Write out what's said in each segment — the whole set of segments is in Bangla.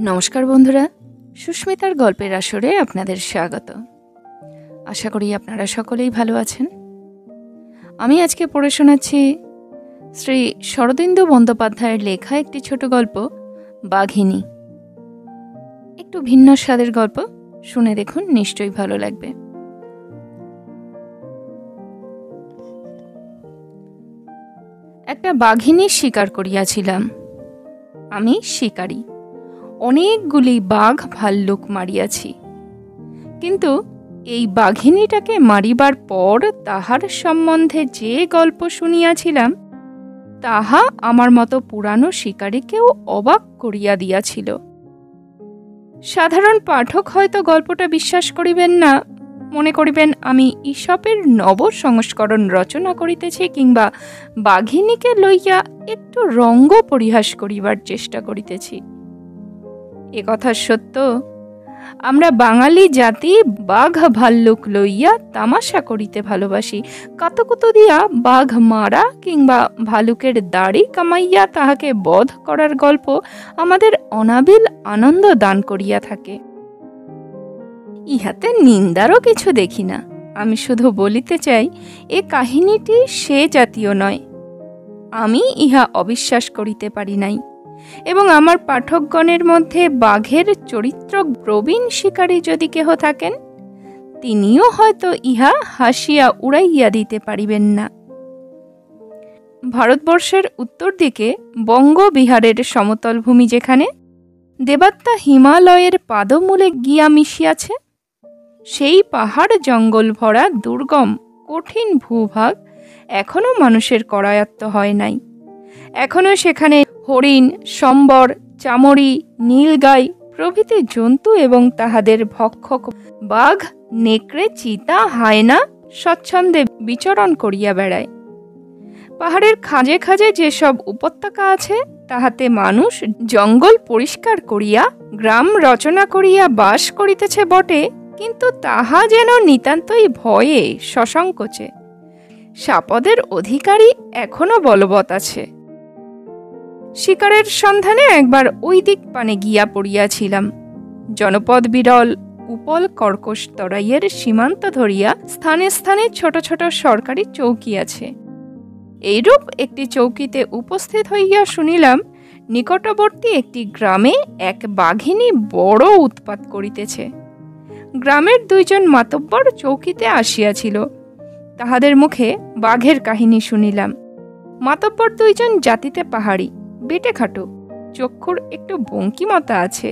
নমস্কার বন্ধুরা, সুস্মিতার গল্পের আসরে আপনাদের স্বাগত। আশা করি আপনারা সকলেই ভালো আছেন। আমি আজকে পড়ে শোনাচ্ছি শ্রী শরদিন্দু বন্দ্যোপাধ্যায়ের লেখা একটি ছোট গল্প, বাঘিনী। একটু ভিন্ন স্বাদের গল্প, শুনে দেখুন, নিশ্চয়ই ভালো লাগবে। একটা বাঘিনী শিকার করিয়াছিলাম। আমি শিকারী, অনেকগুলি বাঘ ভাল্লুক মারিয়াছি, কিন্তু এই বাঘিনীটাকে মারিবার পর তাহার সম্বন্ধে যে গল্প শুনিয়াছিলাম, তাহা আমার মতো পুরানো শিকারীকেও অবাক করিয়া দিয়াছিল। সাধারণ পাঠক হয়তো গল্পটা বিশ্বাস করিবেন না, মনে করিবেন আমি ঈশপের নব সংস্করণ রচনা করিতেছি, কিংবা বাঘিনীকে লইয়া একটু রঙ্গ পরিহাস করিবার চেষ্টা করিতেছি। এ কথা সত্য, আমরা বাঙালি জাতি বাঘ ভাল্লুক লইয়া তামাশা করিতে ভালোবাসি। কাতুকুতু দিয়া বাঘ মারা কিংবা ভালুকের দাড়ি কামাইয়া তাহাকে বধ করার গল্প আমাদের অনাবিল আনন্দ দান করিয়া থাকে। ইহাতে নিন্দারও কিছু দেখি না। আমি শুধু বলিতে চাই, এ কাহিনীটি সে জাতীয় নয়। আমি ইহা অবিশ্বাস করিতে পারি নাই, এবং আমার পাঠকগণের মধ্যে বাঘের চরিত্র প্রবীণ শিকারী যদি কেহ থাকেন, তিনিও হয়তো ইহা হাসিয়া উড়াইয়া দিতে পারিবেন না। ভারতবর্ষের উত্তর দিকে বঙ্গবিহারের সমতল ভূমি, যেখানে দেবাত্মা হিমালয়ের পাদমূলে গিয়া মিশিয়াছে, সেই পাহাড় জঙ্গল ভরা দুর্গম কঠিন ভূভাগ এখনো মানুষের করায়ত্ত হয় নাই। এখনো সেখানে হরিণ, সম্বর, চামড়ি, নীলগাই প্রভৃতি জন্তু এবং তাহাদের ভক্ষক বাঘ, নেকড়ে, চিতা, হায়না স্বচ্ছন্দে বিচরণ করিয়া বেড়ায়। পাহাড়ের খাঁজে খাঁজে যেসব উপত্যকা আছে, তাহাতে মানুষ জঙ্গল পরিষ্কার করিয়া গ্রাম রচনা করিয়া বাস করিতেছে বটে, কিন্তু তাহা যেন নিতান্তই ভয়ে, সসংকোচে। সাপদের অধিকারী এখনো বলবৎ আছে। শিকারের সন্ধানে একবার ওই দিক পানে গিয়া পড়িয়াছিলাম। জনপদ বিরল উপল কর্কশ তরাইয়ের সীমান্ত ধরিয়া স্থানে স্থানে ছোট ছোট সরকারি চৌকি আছে। এইরূপ একটি চৌকিতে উপস্থিত হইয়া শুনিলাম, নিকটবর্তী একটি গ্রামে এক বাঘিনী বড় উৎপাত করিতেছে। গ্রামের দুইজন মাতব্বর চৌকিতে আসিয়াছিল। তাহাদের মুখে বাঘের কাহিনী শুনিলাম। মাতব্বর দুইজন জাতিতে পাহাড়ি, বেটে খাটো, চক্ষুর একটু বঙ্কিমতা আছে,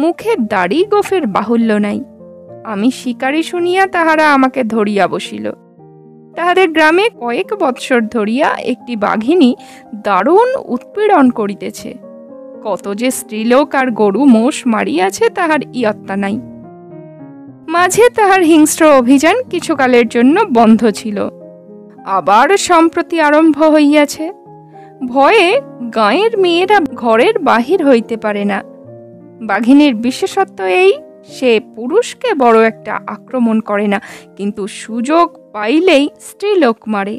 মুখে দাড়ি গোফের বাহুল্য নাই। আমি শিকারী শুনিয়া তাহারা আমাকে ধরিয়া বসিল। তাহাদের গ্রামে কয়েক বৎসর ধরিয়া একটি বাঘিনী দারুণ উৎপীড়ন করিতেছে। কত যে স্ত্রীলোক আর গরু মোষ মারিয়াছে তাহার ইয়ত্তা নাই। মাঝে তাহার হিংস্র অভিযান কিছুকালের জন্য বন্ধ ছিল, আবার সম্প্রতি আরম্ভ হইয়াছে। ভয়ে গাঁয়ের মেয়েরা ঘরের বাহির হইতে পারে না। বাঘিনীর বিশেষত্ব এই, সে পুরুষকে বড় একটা আক্রমণ করে না, কিন্তু সুযোগ পাইলেই স্ত্রীলোক মারে।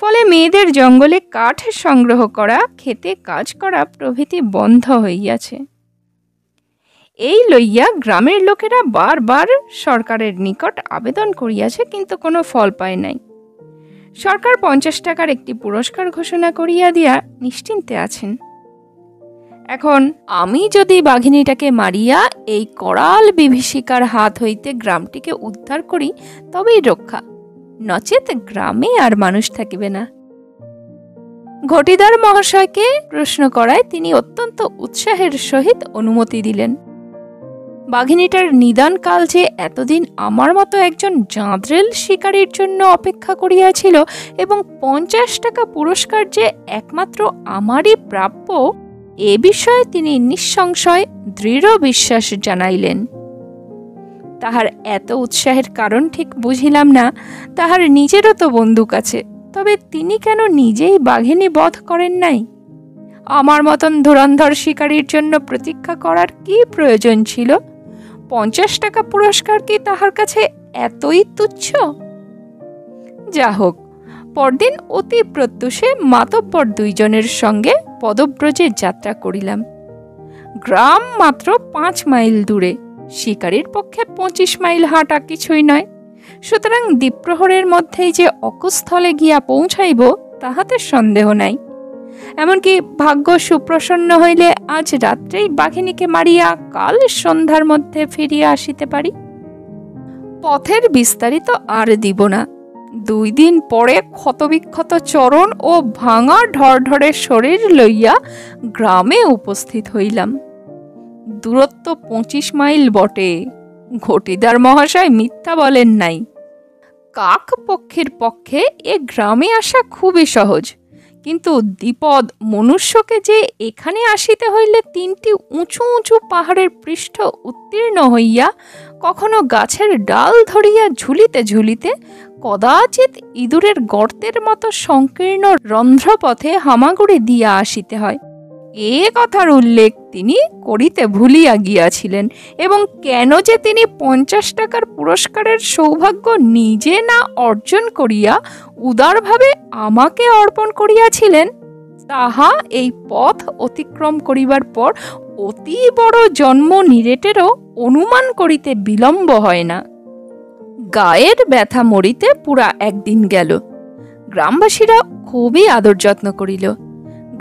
ফলে মেয়েদের জঙ্গলে কাঠ সংগ্রহ করা, খেতে কাজ করা প্রভৃতি বন্ধ হইয়াছে। এই লইয়া গ্রামের লোকেরা বারবার সরকারের নিকট আবেদন করিয়াছে, কিন্তু কোনো ফল পায় নাই। সরকার 50 টাকার একটি পুরস্কার ঘোষণা করিয়া দিয়া নিশ্চিন্তে আছেন। এখন আমি যদি বাঘিনীটাকে মারিয়া এই করাল বিভীষিকার হাত হইতে গ্রামটিকে উদ্ধার করি, তবেই রক্ষা, নচেত গ্রামে আর মানুষ থাকিবে না। ঘটিদার মহাশয়কে প্রশ্ন করায় তিনি অত্যন্ত উৎসাহের সহিত অনুমতি দিলেন। বাঘিনীটার নিদান কাল যে এতদিন আমার মতো একজন জাঁদরেল শিকারীর জন্য অপেক্ষা করিয়াছিল, এবং 50 টাকা পুরস্কার যে একমাত্র আমারই প্রাপ্য, এ বিষয়ে তিনি নিঃসংশয় দৃঢ় বিশ্বাস জানাইলেন। তাহার এত উৎসাহের কারণ ঠিক বুঝিলাম না। তাহার নিজেরও তো বন্দুক আছে, তবে তিনি কেন নিজেই বাঘিনী বধ করেন নাই? আমার মতন ধুরন্ধর শিকারীর জন্য প্রতীক্ষা করার কি প্রয়োজন ছিল? 50 টাকা পুরস্কার কি তাহার কাছে এতই তুচ্ছ? যা হোক, পরদিন অতি প্রত্যুষে মাতব্বর দুইজনের সঙ্গে পদব্রজে যাত্রা করিলাম। গ্রাম মাত্র 5 মাইল দূরে, শিকারীর পক্ষে 25 মাইল হাঁটা কিছুই নয়। সুতরাং দ্বীপ্রহরের মধ্যেই যে অকুস্থলে গিয়া পৌঁছাইব তাহাতে সন্দেহ নাই। এমনকি ভাগ্য সুপ্রসন্ন হইলে আজ রাত্রেই বাঘিনীকে মারিয়া কাল সন্ধ্যার মধ্যে ফিরিয়া আসিতে পারি। পথের বিস্তারিত আর দিব না। 2 দিন পরে ক্ষতবিক্ষত চরণ ও ভাঙা ঢরঢরে শরীর লইয়া গ্রামে উপস্থিত হইলাম। দূরত্ব 25 মাইল বটে, ঘটিদার মহাশয় মিথ্যা বলেন নাই। কাক পক্ষীর পক্ষে এ গ্রামে আসা খুবই সহজ, কিন্তু দ্বিপদ মনুষ্যকে যে এখানে আসিতে হইলে 3টি উঁচু উঁচু পাহাড়ের পৃষ্ঠ উত্তীর্ণ হইয়া, কখনো গাছের ডাল ধরিয়া ঝুলিতে ঝুলিতে, কদাচিৎ ইঁদুরের গর্তের মতো সংকীর্ণ রন্ধ্রপথে হামাগুড়ি দিয়া আসিতে হয়, এ কথার উল্লেখ তিনি করিতে ভুলিয়া গিয়াছিলেন। এবং কেন যে তিনি 50 টাকার পুরস্কারের সৌভাগ্য নিজে না অর্জন করিয়া উদারভাবে আমাকে অর্পণ করিয়াছিলেন, তাহা এই পথ অতিক্রম করিবার পর অতি বড় জন্ম নিরেটেরও অনুমান করিতে বিলম্ব হয় না। গায়ের ব্যথা মরিতে পুরা 1 দিন গেল। গ্রামবাসীরা খুবই আদর যত্ন করিল।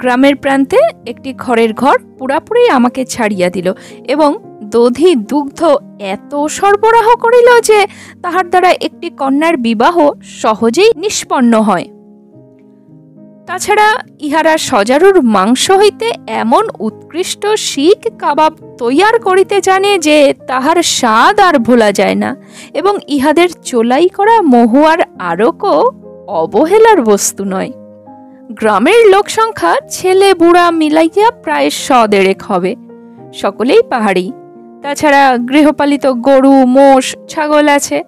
গ্রামের প্রান্তে একটি খড়ের ঘর পুরাপুরি আমাকে ছাড়িয়া দিল এবং দধি দুগ্ধ এত সরবরাহ করিল যে তাহার দ্বারা একটি কন্যার বিবাহ সহজেই নিষ্পন্ন হয়। তাছাড়া ইহারা সজারুর মাংস হইতে এমন উৎকৃষ্ট শিক কাবাব তৈয়ার করিতে জানে যে তাহার স্বাদ আর ভোলা যায় না, এবং ইহাদের চোলাই করা মহুয়ার আরকও অবহেলার বস্তু নয়। গ্রামের লোক সংখ্যা ছেলে বুড়া মিলাইয়া প্রায় 100 হবে, সকলেই পাহাড়ি। তাছাড়া গৃহপালিত গরু, মোষ, ছাগল আছে।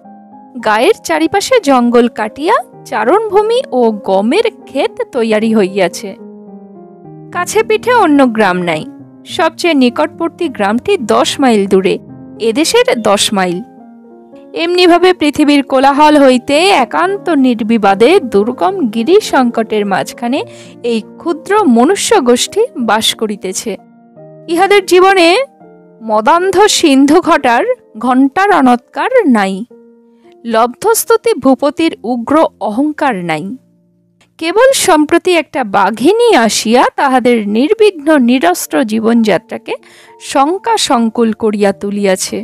গায়ের চারিপাশে জঙ্গল কাটিয়া চারণভূমি ও গমের ক্ষেত তৈয়ারি হইয়াছে। কাছে পিঠে অন্য গ্রাম নাই। সবচেয়ে নিকটবর্তী গ্রামটি 10 মাইল দূরে, এদেশের 10 মাইল। এমনিভাবে পৃথিবীর কোলাহল হইতে একান্ত নির্বিবাদে দুর্গম গিরি সংকটের মাঝখানে এই ক্ষুদ্র মনুষ্য গোষ্ঠী বাস করিতেছে। ইহাদের জীবনে মদান্ধ সিন্ধু ঘটার ঘণ্টার অনৎকার নাই, লব্ধস্তুতি ভূপতির উগ্র অহংকার নাই। কেবল সম্প্রতি একটা বাঘিনী আসিয়া তাহাদের নির্বিঘ্ন নিরস্ত্র জীবনযাত্রাকে শঙ্কা সংকুল করিয়া তুলিয়াছে।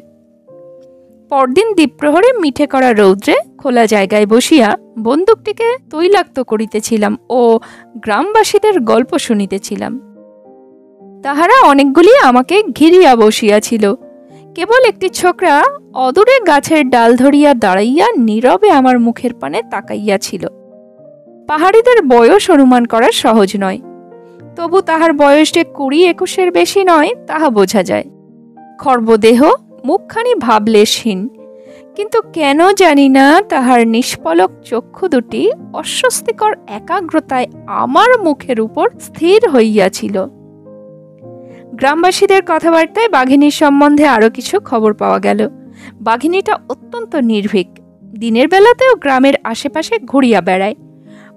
পরদিন দ্বীপ্রহরে মিঠে করা রৌদ্রে খোলা জায়গায় বসিয়া বন্দুকটিকে তৈলাক্ত করিতেছিলাম ও গ্রামবাসীদের গল্প শুনিতেছিলাম। তাহারা অনেকগুলি আমাকে ঘিরিয়া বসিয়াছিল। কেবল একটি ছোকরা অদূরে গাছের ডাল ধরিয়া দাঁড়াইয়া নীরবে আমার মুখের পানে তাকাইয়াছিল। পাহাড়িদের বয়স অনুমান করা সহজ নয়, তবু তাহার বয়স যে 20-21-এর বেশি নয় তাহা বোঝা যায়। খর্বদেহ, মুখখানি ভাবলেশহীন, কিন্তু কেন জানি না তাহার নিষ্পলক চক্ষু দুটি অস্বস্তিকর একাগ্রতায় আমার মুখের উপর স্থির হইয়াছিল। গ্রামবাসীদের কথাবার্তায় বাঘিনীর সম্বন্ধে আরো কিছু খবর পাওয়া গেল। বাঘিনীটা অত্যন্ত নির্ভীক, দিনের বেলাতেও গ্রামের আশেপাশে ঘুরিয়া বেড়ায়।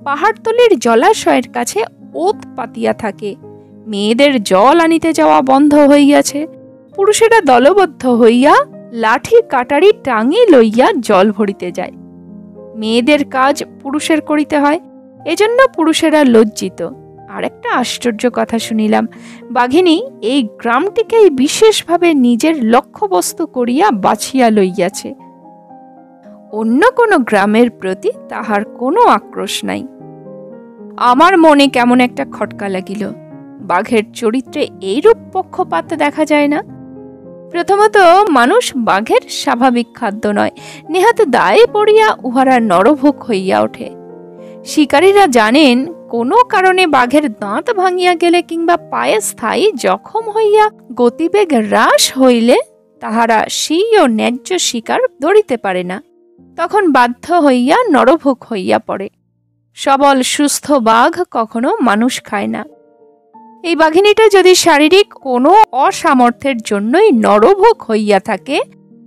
পাহাড়তলির জলাশয়ের কাছে ওত পাতিয়া থাকে। মেয়েদের জল আনিতে যাওয়া বন্ধ হইয়াছে। পুরুষেরা দলবদ্ধ হইয়া লাঠি কাটারি টাঙি লইয়া জল ভরিতে যায়। মেয়েদের কাজ পুরুষের করিতে হয়, এজন্য পুরুষেরা লজ্জিত। আর একটা আশ্চর্য কথা শুনিলাম, বাঘিনী এই গ্রামটিকেই বিশেষভাবে নিজের লক্ষ্যবস্তু করিয়া বাছিয়া লইয়াছে। অন্য কোনো গ্রামের প্রতি তাহার কোনো আক্রোশ নাই। আমার মনে কেমন একটা খটকা লাগিল। বাঘের চরিত্রে এইরূপ পক্ষপাত দেখা যায় না। প্রথমত, মানুষ বাঘের স্বাভাবিক খাদ্য নয়, নেহাত দায়ে পড়িয়া উহারা নরভোগ হইয়া ওঠে। শিকারীরা জানেন কোনো কারণে বাঘের দাঁত ভাঙিয়া গেলে কিংবা পায়ে স্থায়ী জখম হইয়া গতিবেগ হ্রাস হইলে তাহারা স্বীয় ন্যায্য শিকার ধরিতে পারে না, তখন বাধ্য হইয়া নরভোগ হইয়া পড়ে। সবল সুস্থ বাঘ কখনো মানুষ খায় না। এই বাঘিনীটা যদি শারীরিক কোনো অসামর্থ্যের জন্যই নরভোগ হইয়া থাকে,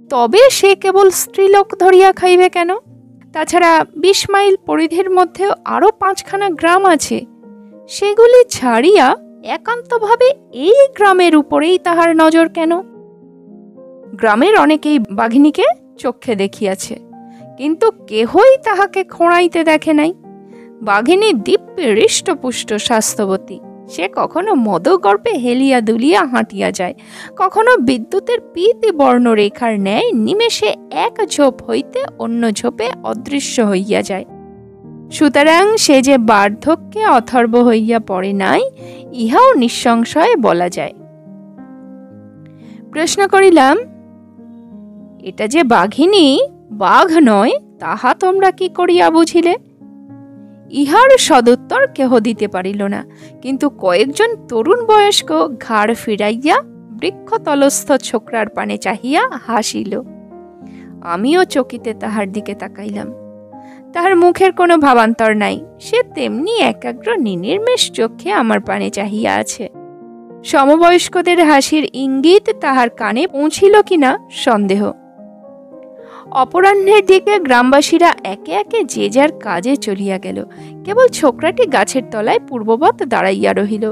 তবে সে কেবল স্ত্রীলোক ধরিয়া খাইবে কেন? তাছাড়া 20 মাইল পরিধির মধ্যেও আরো 5খানা গ্রাম আছে, সেগুলি ছাড়িয়া একান্তভাবে এই গ্রামের উপরেই তাহার নজর কেন? গ্রামের অনেকেই বাঘিনীকে চক্ষে দেখিয়াছে, কিন্তু কেহই তাহাকে খোঁড়াইতে দেখে নাই। বাঘিনী দিব্যে হৃষ্টপুষ্ট স্বাস্থ্যবতী। সে কখনো মদগর্ভে হেলিয়া দুলিয়া হাঁটিয়া যায়, কখনো বিদ্যুতের পীতি বর্ণরেখার ন্যায় নিমেষে এক ঝোপ হইতে অন্য ঝোপে অদৃশ্য হইয়া যায়। সুতরাং সে যে বার্ধক্যে অথর্ব হইয়া পড়ে নাই, ইহাও নিঃসংশয়ে বলা যায়। প্রশ্ন করিলাম, এটা যে বাঘিনী, বাঘ নয়, তাহা তোমরা কি করিয়া বুঝিলে? ইহার সদুত্তর কেহ দিতে পারিল না, কিন্তু কয়েকজন তরুণ বয়স্ক ঘাড় ফিরাইয়া বৃক্ষতলস্থ ছোকরার পানে চাহিয়া হাসিল। আমিও চকিতে তাহার দিকে তাকাইলাম। তাহার মুখের কোনো ভাবান্তর নাই, সে তেমনি একাগ্র নির্নিমেষ চোখে আমার পানে চাহিয়া আছে। সমবয়স্কদের হাসির ইঙ্গিত তাহার কানে পৌঁছিল কিনা সন্দেহ। অপরাহ্নের দিকে গ্রামবাসীরা একে একে যে যার কাজে চলিয়া গেল। কেবল ছোকরাটি গাছের তলায় পূর্ববৎ দাঁড়াইয়া রহিল।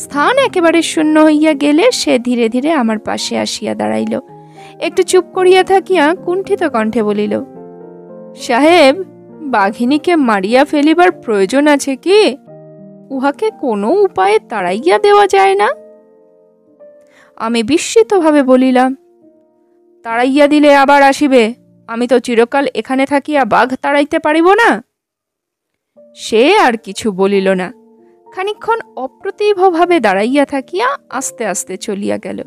স্থান একেবারে শূন্য হইয়া গেলে সে ধীরে ধীরে আমার পাশে আসিয়া দাঁড়াইল। একটু চুপ করিয়া থাকিয়া কুণ্ঠিত কণ্ঠে বলিল, সাহেব, বাঘিনীকে মারিয়া ফেলিবার প্রয়োজন আছে কি? উহাকে কোনো উপায়ে তাড়াইয়া দেওয়া যায় না? আমি বিস্মিতভাবে বলিলাম, তাড়াইয়া দিলে আবার আসিবে, আমি তো চিরকাল এখানে থাকিয়া বাঘ তাড়াইতে পারিব না। সে আর কিছু বলিল না, খানিকক্ষণ অপ্রতিভভাবে দাঁড়াইয়া থাকিয়া আস্তে আস্তে চলিয়া গেল।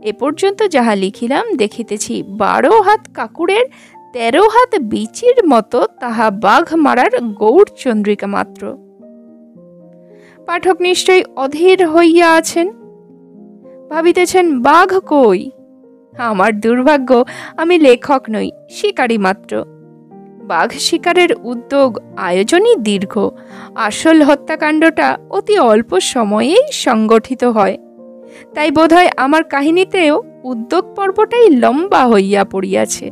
এ পর্যন্ত যাহা লিখিলাম দেখিতেছি 12 হাত কাকুরের 13 হাত বিচির মতো তাহা বাঘ মারার গৌড় চন্দ্রিকা মাত্র। পাঠক নিশ্চয়ই অধীর হইয়া আছেন, ভাবিতেছেন বাঘ কই? আমার দুর্ভাগ্য, আমি লেখক নই, শিকারী মাত্র। বাঘ শিকারের উদ্যোগ আয়োজনই দীর্ঘ, আসল হত্যাকাণ্ডটা অতি অল্প সময়েই সংগঠিত হয়। তাই বোধহয় আমার কাহিনীতেও উদ্যোগ পর্বটাই লম্বা হইয়া পড়িয়াছে।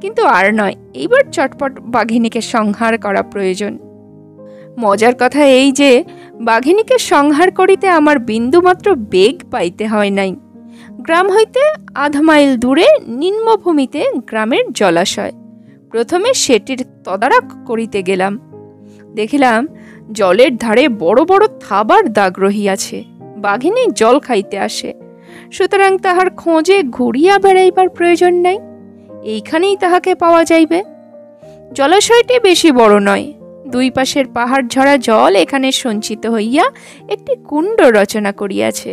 কিন্তু আর নয়, এইবার চটপট বাঘিনীকে সংহার করা প্রয়োজন। মজার কথা এই যে, বাঘিনীকে সংহার করিতে আমার বিন্দুমাত্র বেগ পাইতে হয় নাই। গ্রাম হইতে আধ মাইল দূরে নিম্নভূমিতে গ্রামের জলাশয়। প্রথমে সেটির তদারক করিতে গেলাম। দেখিলাম জলের ধারে বড় বড় থাবার দাগ রহিয়াছে। বাঘিনী জল খাইতে আসে, সুতরাং তাহার খোঁজে ঘুরিয়া বেড়াইবার প্রয়োজন নাই, এইখানেই তাহাকে পাওয়া যাইবে। জলাশয়টি বেশি বড় নয়, দুই পাশের পাহাড় ঝরা জল এখানে সঞ্চিত হইয়া একটি কুণ্ড রচনা করিয়াছে।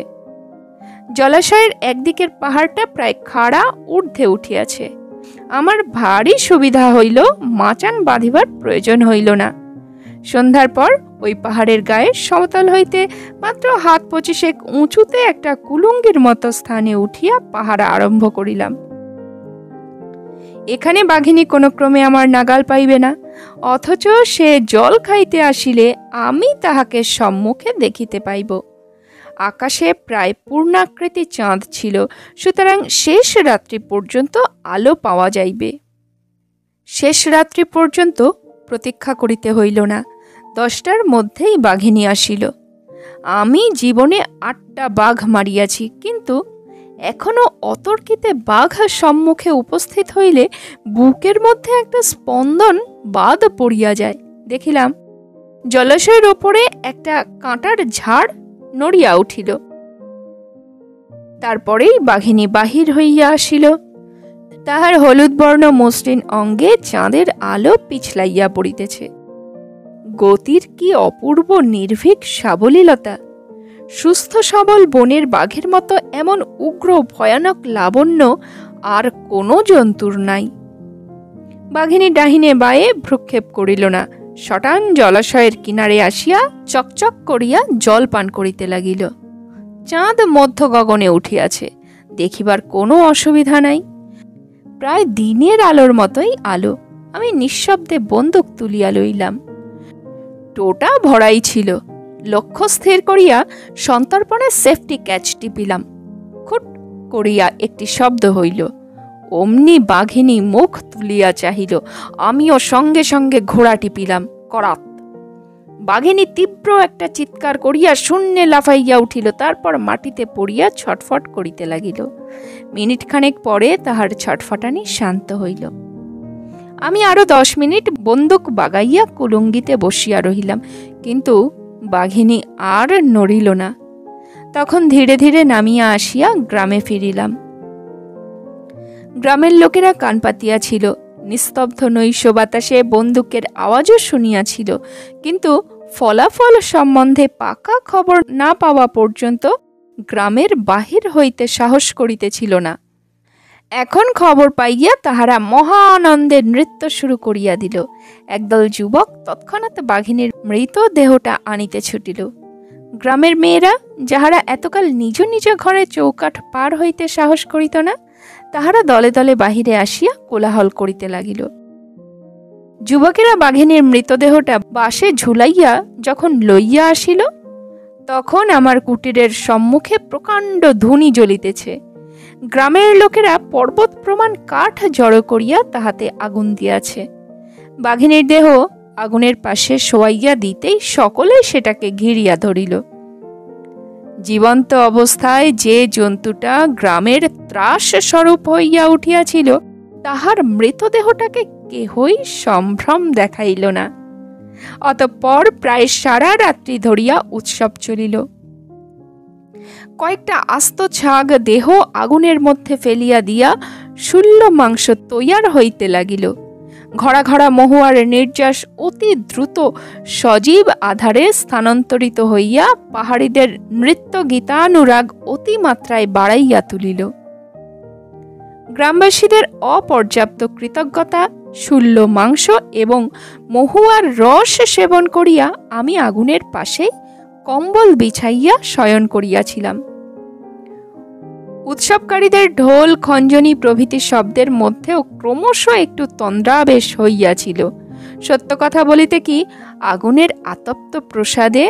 জলাশয়ের একদিকের পাহাড়টা প্রায় খাড়া ঊর্ধ্বে উঠিয়াছে। আমার ভারী সুবিধা হইল, মাচান বাঁধিবার প্রয়োজন হইল না। সন্ধ্যার পর ওই পাহাড়ের গায়ে সমতল হইতে মাত্র হাত 25 উঁচুতে একটা কুলুঙ্গির মতো স্থানে উঠিয়া পাহারা আরম্ভ করিলাম। এখানে বাঘিনী কোনো ক্রমে আমার নাগাল পাইবে না, অথচ সে জল খাইতে আসিলে আমি তাহাকে সম্মুখে দেখিতে পাইব। আকাশে প্রায় পূর্ণাকৃতি চাঁদ ছিল, সুতরাং শেষ রাত্রি পর্যন্ত আলো পাওয়া যাইবে। শেষ রাত্রি পর্যন্ত প্রতীক্ষা করিতে হইল না, 10টার মধ্যেই বাঘিনী আসিল। আমি জীবনে 8টা বাঘ মারিয়াছি, কিন্তু এখনো অতর্কিতে বাঘ সম্মুখে উপস্থিত হইলে বুকের মধ্যে একটা স্পন্দন বাদ পড়িয়া যায়। দেখিলাম জলাশয়ের ওপরে একটা কাঁটার ঝাড় নড়িয়া উঠিল। তারপরেই বাঘিনী বাহির হইয়া আসিল। তাহার হলুদ বর্ণ মসৃণ অঙ্গে চাঁদের আলো পিছলাইয়া পড়িতেছে। গতির কি অপূর্ব নির্ভীক সাবলীলতা! সুস্থ সবল বনের বাঘের মতো এমন উগ্র ভয়ানক লাবণ্য আর কোনো জন্তুর নাই। বাঘিনী ডাহিনে বায়ে ভ্রুক্ষেপ করিল না, শটান জলাশয়ের কিনারে আসিয়া চকচক করিয়া জল পান করিতে লাগিল। চাঁদ মধ্য গগনে উঠিয়াছে, দেখিবার কোনো অসুবিধা নাই। প্রায় দিনের আলোর মতোই আলো। আমি নিঃশব্দে বন্দুক তুলিয়া লইলাম। টোটা ভরাই ছিল। লক্ষ্য স্থির করিয়া সন্তর্পণে সেফটি ক্যাচ টিপিলাম। খুট করিয়া একটি শব্দ হইল। অমনি বাঘিনী মুখ তুলিয়া চাহিল। আমিও সঙ্গে সঙ্গে ঘোড়া টিপিলাম। করাত! বাঘিনী তীব্র একটা চিৎকার করিয়া শূন্যে লাফাইয়া উঠিল, তারপর মাটিতে পড়িয়া ছটফট করিতে লাগিল। মিনিট খানেক পরে তাহার ছটফটানি শান্ত হইল। আমি আরো 10 মিনিট বন্দুক বাগাইয়া কুলুঙ্গিতে বসিয়া রহিলাম, কিন্তু বাঘিনী আর নড়িল না। তখন ধীরে ধীরে নামিয়া আসিয়া গ্রামে ফিরিলাম। গ্রামের লোকেরা কান পাতিয়া ছিল। নিস্তব্ধ নৈশ বাতাসে বন্দুকের আওয়াজও শুনিয়াছিল, কিন্তু ফলাফল সম্বন্ধে পাকা খবর না পাওয়া পর্যন্ত গ্রামের বাহির হইতে সাহস করিতেছিল না। এখন খবর পাইয়া তাহারা মহা আনন্দে নৃত্য শুরু করিয়া দিল। একদল যুবক তৎক্ষণাৎ বাঘিনীর মৃত দেহটা আনিতে ছুটিল। গ্রামের মেয়েরা, যাহারা এতকাল নিজ নিজ ঘরে চৌকাঠ পার হইতে সাহস করিত না, তাহারা দলে দলে বাহিরে আসিয়া কোলাহল করিতে লাগিল। যুবকেরা বাঘিনীর মৃতদেহটা বাঁশে ঝুলাইয়া যখন লইয়া আসিল, তখন আমার কুটিরের সম্মুখে প্রকাণ্ড ধুনি জ্বলিতেছে। গ্রামের লোকেরা পর্বত প্রমাণ কাঠ জড়ো করিয়া তাহাতে আগুন দিয়াছে। বাঘিনীর দেহ আগুনের পাশে শোয়াইয়া দিতেই সকলে সেটাকে ঘিরিয়া ধরিল। জীবন্ত অবস্থায় যে জন্তুটা গ্রামের ত্রাস স্বরূপ হইয়া উঠিয়াছিল, তাহার মৃতদেহটাকে কেহই সম্ভ্রম দেখাইল না। অতঃপর প্রায় সারা রাত্রি ধরিয়া উৎসব চলিল। কয়েকটা আস্ত ছাগ দেহ আগুনের মধ্যে ফেলিয়া দিয়া শূল্য মাংস তৈয়ার হইতে লাগিল। ঘড়া ঘড়া মহুয়ার নির্যাস অতি দ্রুত সজীব আধারে স্থানান্তরিত হইয়া পাহাড়িদের নৃত্য গীতানুরাগ অতিমাত্রায় বাড়াইয়া তুলিল। গ্রামবাসীদের অপর্যাপ্ত কৃতজ্ঞতা, শূল্য মাংস এবং মহুয়ার রস সেবন করিয়া আমি আগুনের পাশে কম্বল বিছাইয়া শয়ন করিয়াছিলাম। উৎসবকারীদের ঢোল, খঞ্জনি প্রভৃতি শব্দের মধ্যেও ক্রমশ একটু তন্দ্রাবেশ হইয়াছিল। সত্য কথা বলিতে কি, আগুনের আতপ্ত প্রসাদে,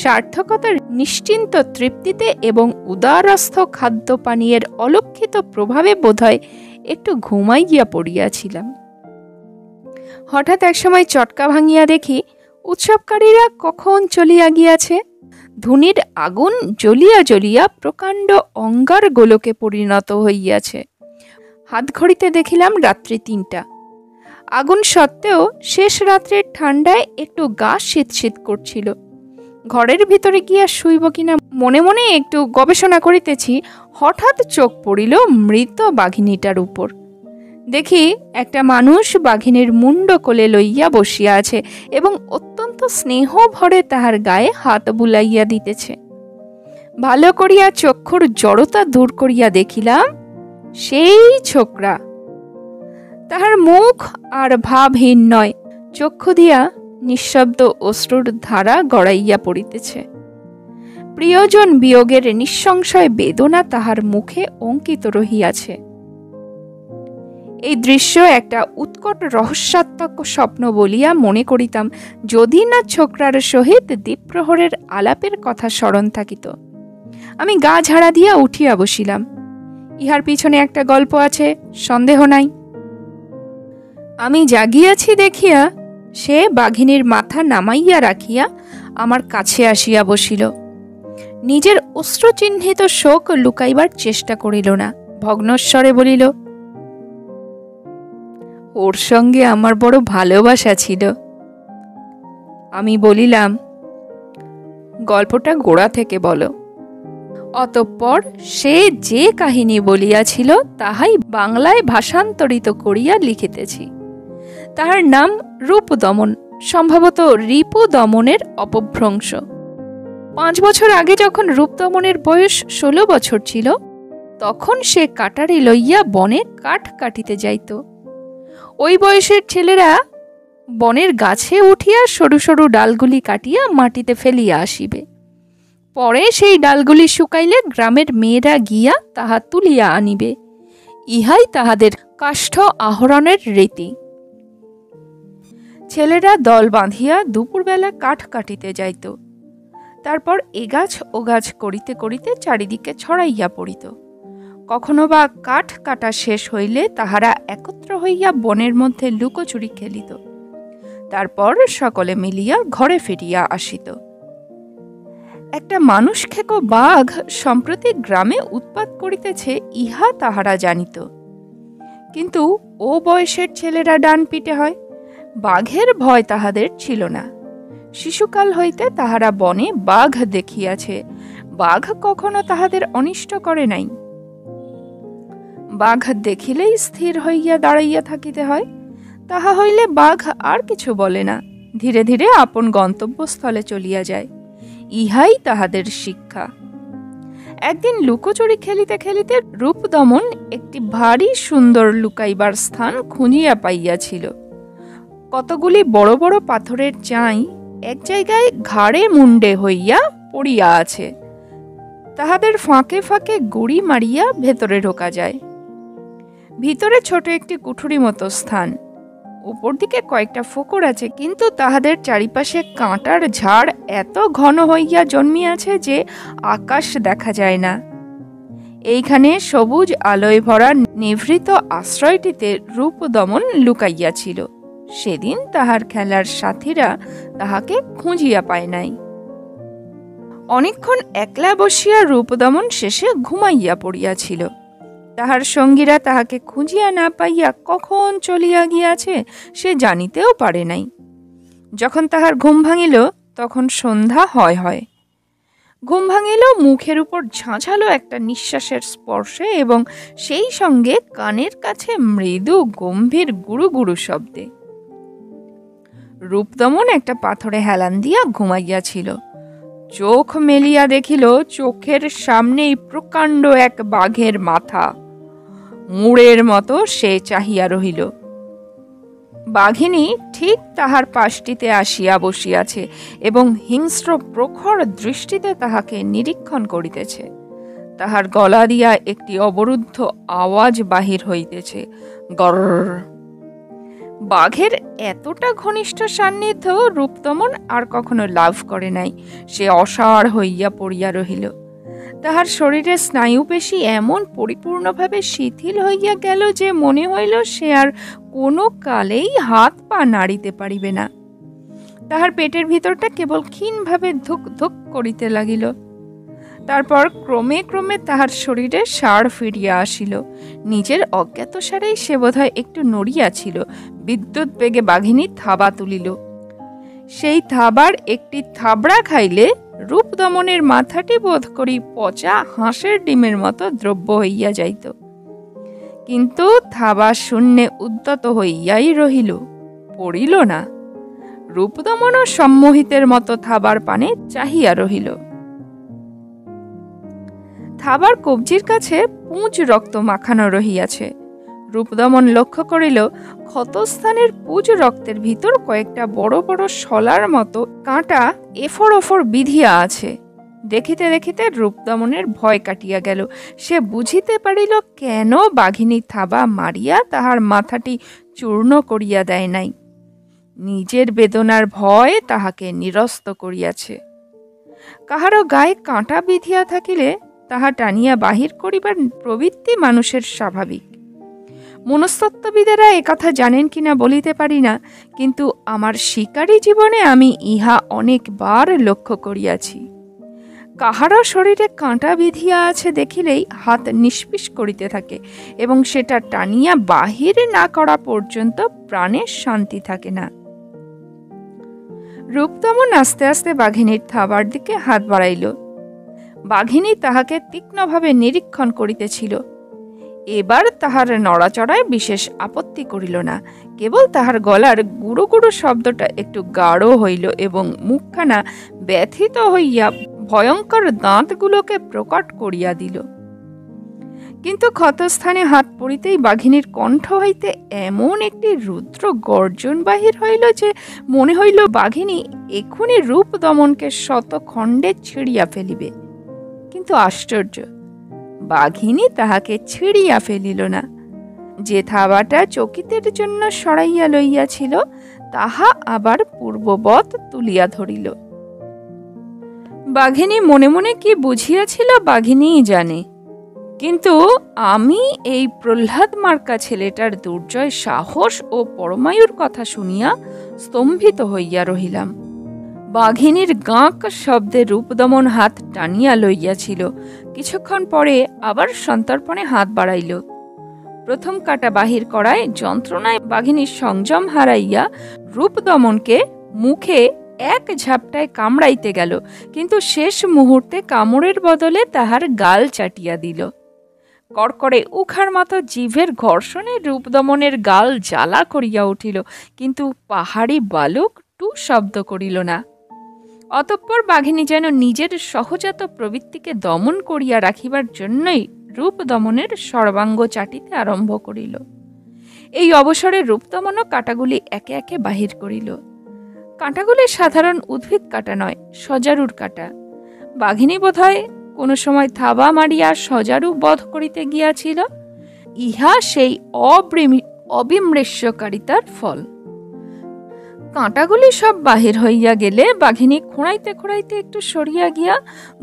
সার্থকতার নিশ্চিন্ত তৃপ্তিতে এবং উদারস্থ খাদ্য পানীয়ের অলক্ষিত প্রভাবে বোধহয় একটু ঘুমাইয়া পড়িয়াছিলাম। হঠাৎ একসময় চটকা ভাঙিয়া দেখি উৎসবকারীরা কখন চলিয়া গিয়াছে। ধুনির আগুন জ্বলিয়া জ্বলিয়া প্রকাণ্ড অঙ্গার গোলকে পরিণত হইয়াছে। হাত ঘড়িতে দেখিলাম রাত্রি 3টা। আগুন সত্ত্বেও শেষ রাত্রের ঠান্ডায় একটু গা শীত শীত করছিল। ঘরের ভিতরে গিয়া শুইব কিনা মনে মনে একটু গবেষণা করিতেছি, হঠাৎ চোখ পড়িল মৃত বাঘিনীটার উপর। দেখি একটা মানুষ বাঘিনীর মুন্ড কোলে লইয়া বসিয়া আছে এবং অত্যন্ত স্নেহ ভরে তাহার গায়ে হাত বুলাইয়া দিতেছে। ভালো করিয়া চক্ষুর জড়তা দূর করিয়া দেখিলাম সেই ছোকরা। তাহার মুখ আর ভাবহীন নয়, চক্ষু দিয়া নিঃশব্দ অশ্রুর ধারা গড়াইয়া পড়িতেছে। প্রিয়জন বিয়োগের নিঃসংশয় বেদনা তাহার মুখে অঙ্কিত রহিয়াছে। এই দৃশ্য একটা উৎকট রহস্যাত্মক স্বপ্ন বলিয়া মনে করিতাম, যদি না ছোকরার সহিত দ্বীপ্রহরের আলাপের কথা স্মরণ থাকিত। আমি গা ঝাড়া দিয়া উঠিয়া বসিলাম। ইহার পিছনে একটা গল্প আছে, সন্দেহ নাই। আমি জাগিয়াছি দেখিয়া সে বাঘিনীর মাথা নামাইয়া রাখিয়া আমার কাছে আসিয়া বসিল। নিজের অশ্রুচিহ্নিত শোক লুকাইবার চেষ্টা করিল না, ভগ্নস্বরে বলিল, ওর সঙ্গে আমার বড় ভালোবাসা ছিল। আমি বলিলাম, গল্পটা গোড়া থেকে বলো। অতঃপর সে যে কাহিনী বলিয়াছিল তাহাই বাংলায় ভাষান্তরিত করিয়া লিখিতেছি। তাহার নাম রূপদমন, সম্ভবত রিপু দমনের অপভ্রংশ। 5 বছর আগে যখন রূপদমনের বয়স 16 বছর ছিল, তখন সে কাটারি লইয়া বনে কাঠ কাটিতে যাইত। ওই বয়সের ছেলেরা বনের গাছে উঠিয়া সরু সরু ডালগুলি কাটিয়া মাটিতে ফেলিয়া আসিবে। পরে সেই ডালগুলি শুকাইলে গ্রামের মেয়েরা গিয়া তাহা তুলিয়া আনিবে। ইহাই তাহাদের কাষ্ঠ আহরণের রীতি। ছেলেরা দল বাঁধিয়া দুপুরবেলা কাঠ কাটিতে যাইত। তারপর এ গাছ ও গাছ করিতে করিতে চারিদিকে ছড়াইয়া পড়িত। কখনো বা কাঠ কাটা শেষ হইলে তাহারা একত্র হইয়া বনের মধ্যে লুকোচুরি খেলিত। তারপর সকলে মিলিয়া ঘরে ফিরিয়া আসিত। একটা মানুষ খেকো বাঘ সম্প্রতি গ্রামে উৎপাত করিতেছে ইহা তাহারা জানিত, কিন্তু ও বয়সের ছেলেরা ডান পিটে হয়, বাঘের ভয় তাহাদের ছিল না। শিশুকাল হইতে তাহারা বনে বাঘ দেখিয়াছে, বাঘ কখনো তাহাদের অনিষ্ট করে নাই। বাঘ দেখিলেই স্থির হইয়া দাঁড়াইয়া থাকিতে হয়, তাহা হইলে বাঘ আর কিছু বলে না, ধীরে ধীরে আপন গন্তব্যস্থলে চলিয়া যায়। ইহাই তাহাদের শিক্ষা। একদিন লুকোচুরি খেলিতে খেলিতে রূপদমন একটি ভারী সুন্দর লুকাইবার স্থান খুঁজিয়া পাইয়াছিল। কতগুলি বড় বড় পাথরের চাই এক জায়গায় ঘাড়ে মুন্ডে হইয়া পড়িয়া আছে, তাহাদের ফাঁকে ফাঁকে গুড়ি মারিয়া ভেতরে ঢোকা যায়। ভিতরে ছোট একটি কুঠুরি মতো স্থান, উপর দিকে কয়েকটা ফোকর আছে, কিন্তু তাহাদের চারিপাশে কাঁটার ঝাড় এত ঘন হইয়া জন্মিয়াছে যে আকাশ দেখা যায় না। এইখানে সবুজ আলোয় ভরা নিভৃত আশ্রয়টিতে রূপদমন লুকাইয়াছিল। সেদিন তাহার খেলার সাথীরা তাহাকে খুঁজিয়া পায় নাই। অনেকক্ষণ একলা বসিয়া রূপদমন শেষে ঘুমাইয়া পড়িয়াছিল। তাহার সঙ্গীরা তাহাকে খুঁজিয়া না পাইয়া কখন চলিয়া গিয়াছে সে জানিতেও পারে নাই। যখন তাহার ঘুম ভাঙিল তখন সন্ধ্যা হয় হয়। ঘুম ভাঙিল মুখের উপর ঝাঁঝালো একটা নিঃশ্বাসের স্পর্শে এবং সেই সঙ্গে কানের কাছে মৃদু গম্ভীর গুরু গুরু শব্দে। রূপদমন একটা পাথরে হেলান দিয়া ঘুমাইয়াছিল। চোখ মেলিয়া দেখিল চোখের সামনেই প্রকাণ্ড এক বাঘের মাথা, মুড়ের মতো সে চাহিয়া রহিল। বাঘিনী ঠিক তাহার পাশটিতে আসিয়া বসিয়াছে এবং হিংস্র প্রখর দৃষ্টিতে তাহাকে নিরীক্ষণ করিতেছে। তাহার গলা দিয়া একটি অবরুদ্ধ আওয়াজ বাহির হইতেছে, গর্র। বাঘের এতটা ঘনিষ্ঠ সান্নিধ্য রূপদমন আর কখনো লাভ করে নাই। সে অসাড় হইয়া পড়িয়া রহিল। তাহার শরীরের স্নায়ুপেশী এমন পরিপূর্ণভাবে শিথিল হইয়া গেল যে মনে হইল সে আর কোনো কালেই হাত পা নাড়িতে পারিবে না। তাহার পেটের ভিতরটা কেবল ক্ষীণভাবে ধুক ধুক করিতে লাগিল। তারপর ক্রমে ক্রমে তাহার শরীরে সাড় ফিরিয়া আসিল। নিজের অজ্ঞাতসারেই সে বোধহয় একটু নড়িয়াছিল। বিদ্যুৎ বেগে বাঘিনী থাবা তুলিল। সেই থাবার একটি থাবড়া খাইলে রূপদমনের মাথাটি বোধ করি পচা হাঁসের ডিমের মতো দ্রব্য হইয়া যাইত, কিন্তু থাবা শূন্যে উদ্যত হইয়াই রহিল, পড়িল না। রূপদমনও সম্মোহিতের মতো থাবার পানে চাহিয়া রহিল। থাবার কবজির কাছে পুঁজ রক্ত মাখানো রহিয়াছে। রূপদমন লক্ষ্য করিল ক্ষতস্থানের পুঁজ রক্তের ভিতর কয়েকটা বড় বড় শলার মতো কাঁটা এফর ওফর বিধিয়া আছে। দেখিতে দেখিতে রূপদমনের ভয় কাটিয়া গেল। সে বুঝিতে পারিল কেন বাঘিনী থাবা মারিয়া তাহার মাথাটি চূর্ণ করিয়া দেয় নাই। নিজের বেদনার ভয় তাহাকে নিরস্ত করিয়াছে। কাহারও গায়ে কাঁটা বিধিয়া থাকিলে তাহা টানিয়া বাহির করিবার প্রবৃত্তি মানুষের স্বাভাবিক। মনস্তত্ত্ববিদেরা একথা জানেন কিনা বলিতে পারি না, কিন্তু আমার শিকারী জীবনে আমি ইহা অনেকবার লক্ষ্য করিয়াছি। কাহারও শরীরে কাঁটা বিধিয়া আছে দেখিলেই হাত নিষ্পিস করিতে থাকে এবং সেটা টানিয়া বাহির না করা পর্যন্ত প্রাণের শান্তি থাকে না। রূপদমন আস্তে আস্তে বাঘিনীর থাবার দিকে হাত বাড়াইল। বাঘিনী তাহাকে তীক্ষ্ণভাবে নিরীক্ষণ করিতেছিল। এবার তাহার নড়াচড়ায় বিশেষ আপত্তি করিল না, কেবল তাহার গলার গুড়ো গুড়ো শব্দটা একটু গাঢ় হইল এবং মুখখানা ব্যথিত হইয়া ভয়ঙ্কর দাঁতগুলোকে প্রকট করিয়া দিল। কিন্তু ক্ষতস্থানে হাত পড়িতেই বাঘিনীর কণ্ঠ হইতে এমন একটি রুদ্র গর্জন বাহির হইল যে মনে হইল বাঘিনী এক্ষুনি রূপদমনকে শত খণ্ডে ছিঁড়িয়া ফেলিবে। কিন্তু আশ্চর্য, বাঘিনী তাহাকে ছিঁড়িয়া ফেলিল না। যে থাবাটা চকিতের জন্য সরাইয়া লইয়াছিল তাহা আবার পূর্ববৎ তুলিয়া ধরিল। বাঘিনী মনে মনে কি বুঝিয়াছিল বাঘিনীই জানে, কিন্তু আমি এই প্রহ্লাদ মার্কা ছেলেটার দুর্জয় সাহস ও পরমায়ুর কথা শুনিয়া স্তম্ভিত হইয়া রহিলাম। বাঘিনীর গাঁক শব্দে রূপদমন হাত টানিয়া লইয়াছিল, কিছুক্ষণ পরে আবার সন্তর্পণে হাত বাড়াইল। প্রথম কাটা বাহির করায় যন্ত্রণায় বাঘিনীর সংযম হারাইয়া রূপদমনকে মুখে এক ঝাপটায় কামড়াইতে গেল, কিন্তু শেষ মুহূর্তে কামড়ের বদলে তাহার গাল চাটিয়া দিল। কড়কড়ে উখার মতো জিভের ঘর্ষণে রূপদমনের গাল জ্বালা করিয়া উঠিল, কিন্তু পাহাড়ি বালক টু শব্দ করিল না। অতঃপর বাঘিনী যেন নিজের সহজাত প্রবৃত্তিকে দমন করিয়া রাখিবার জন্যই রূপদমনের সর্বাঙ্গ চাটিতে আরম্ভ করিল। এই অবসরে রূপদমনও কাঁটাগুলি একে একে বাহির করিল। কাঁটাগুলি সাধারণ উদ্ভিদ কাঁটা নয়, সজারুর কাঁটা। বাঘিনী বোধহয় কোনো সময় থাবা মারিয়া সজারু বধ করিতে গিয়াছিল। ইহা সেই অবিমৃষ্যকারিতার ফল। কাঁটাগুলি সব বাহির হইয়া গেলে বাঘিনী খোঁড়াইতে খোঁড়াইতে একটু সরিয়া গিয়া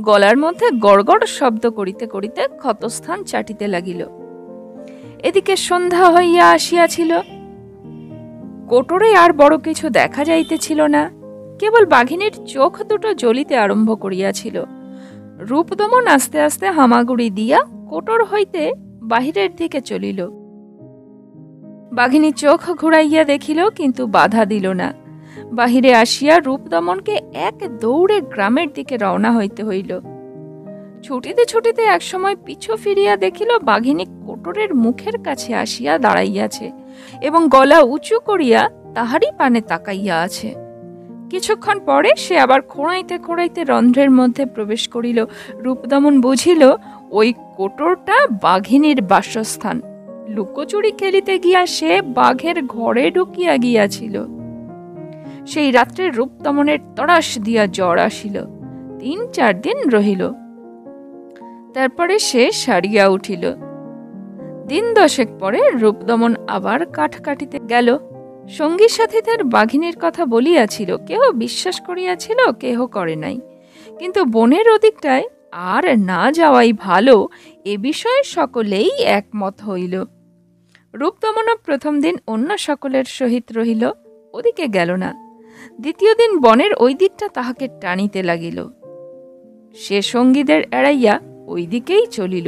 গলার মধ্যে গড়গড় শব্দ করিতে করিতে ক্ষতস্থান চাটিতে লাগিল। এদিকে সন্ধ্যা হইয়া আসিয়াছিল। কোটরে আর বড় কিছু দেখা যাইতেছিল না, কেবল বাঘিনীর চোখ দুটো জ্বলিতে আরম্ভ করিয়াছিল। রূপদমন আস্তে আস্তে হামাগুড়ি দিয়া কোটর হইতে বাহিরের দিকে চলিল। বাঘিনী চোখ ঘুরাইয়া দেখিল, কিন্তু বাধা দিল না। বাহিরে আসিয়া রূপদমনকে এক দৌড়ে গ্রামের দিকে রওনা হইতে হইল। ছুটিতে ছুটিতে একসময় পিছু ফিরিয়া দেখিল বাঘিনী কোটরের মুখের কাছে আসিয়া দাঁড়াইয়াছে এবং গলা উঁচু করিয়া তাহারই পানে তাকাইয়া আছে। কিছুক্ষণ পরে সে আবার খোঁড়াইতে খোঁড়াইতে রন্ধ্রের মধ্যে প্রবেশ করিল। রূপদমন বুঝিল ওই কোটরটা বাঘিনীর বাসস্থান। লুকোচুরি খেলিতে গিয়া সে বাঘের ঘরে ঢুকিয়া গিয়াছিল। সেই রাত্রে রূপদমনের তড়াস দিয়া জ্বর আসিল। ৩-৪ দিন রহিল, তারপরে সে সারিয়া উঠিল। দিন 10 পরে রূপদমন আবার কাঠ কাটিতে গেল। সঙ্গী সাথীদের বাঘিনীর কথা বলিয়াছিল, কেহ বিশ্বাস করিয়াছিল, কেহ করে নাই। কিন্তু বনের ওদিকটায় আর না যাওয়াই ভালো, এ বিষয়ে সকলেই একমত হইল। রূপদমনও প্রথম দিন অন্য সকলের সহিত রহিল, ওদিকে গেল না। দ্বিতীয় দিন বনের ওই দিকটা তাহাকে টানিতে লাগিল। সে সঙ্গীদের এড়াইয়া ওই দিকেই চলিল।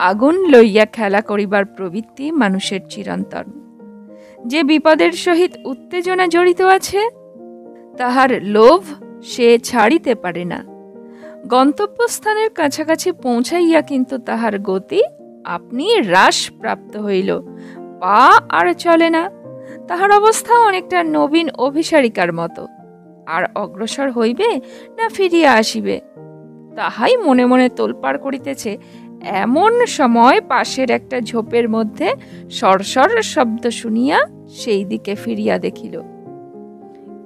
আগুন লইয়া খেলা করিবার প্রবৃত্তি মানুষের চিরন্তন। যে বিপদের সহিত উত্তেজনা জড়িত আছে, তাহার লোভ সে ছাড়িতে পারে না। গন্তব্যস্থানের কাছাকাছি পৌঁছাইয়া কিন্তু তাহার গতি আপনি হ্রাস প্রাপ্ত হইল, পা আর চলে না। তাহার অবস্থা অনেকটা নবীন অভিসারিকার মতো। আর অগ্রসর হইবে না ফিরিয়া আসিবে, তাহাই মনে মনে তোলপাড় করিতেছে। এমন সময় পাশের একটা ঝোপের মধ্যে সরসর শব্দ শুনিয়া সেই দিকে ফিরিয়া দেখিল।